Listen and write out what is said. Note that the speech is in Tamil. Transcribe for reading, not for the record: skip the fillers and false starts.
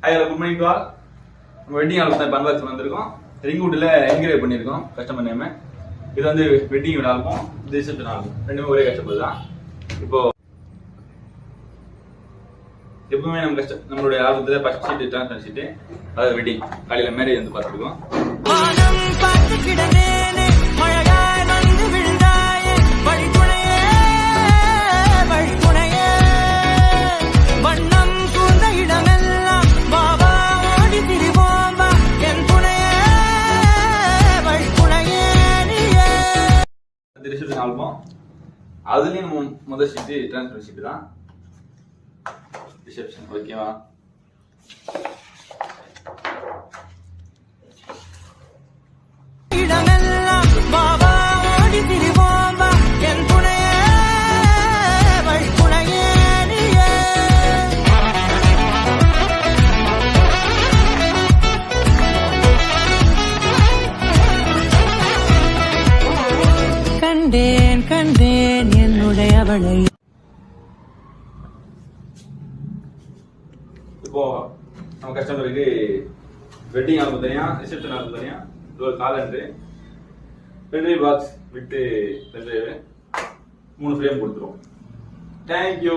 அதில் குட் மார்னிங் டு ஆல். நம்ம வெட்டிங் ஆல்பம் தான் அன்பாக்ஸ் வந்திருக்கோம். ரிங்வுட்டில் என்கிரேவ் பண்ணியிருக்கோம் கஸ்டமர் நேமு. இது வந்து வெட்டிங் ஆல்பம், இது ரிசப்ஷன் ஆல்பம், ரெண்டுமே ஒரே கஸ்டமர் தான். இப்போ எப்பவுமே நம்மளுடைய ஆல்பத்தில் ஃபர்ஸ்ட் ஷீட் ட்ரான்ஸ்பர் ஷீட்டு, அதாவது வெட்டிங் காலையில் மேரேஜ் வந்து பார்த்துருக்கோம். ரிசப்ஷன் ஆல்பம், அதுலயும் முதல் ஷீட்டு ட்ரான்ஸ்பர் ஷீட்டு தான் ரிசப்ஷன். ஓகேவா? கண்டேன் கண்டேன் என்னுடைய அவளை. இப்போ நம்ம கஸ்டமருக்கு வெட்டிங் ஆல்பம் தனியா, ரிசப்ஷன் ஆல்பம் தனியா, இது ஒரு காலண்டரு, பென்ட்ரைவ் பாக்ஸ் விட்டு பென்ட்ரைவ் 3 ஃப்ரேம் கொடுத்துருவோம். தேங்க்யூ.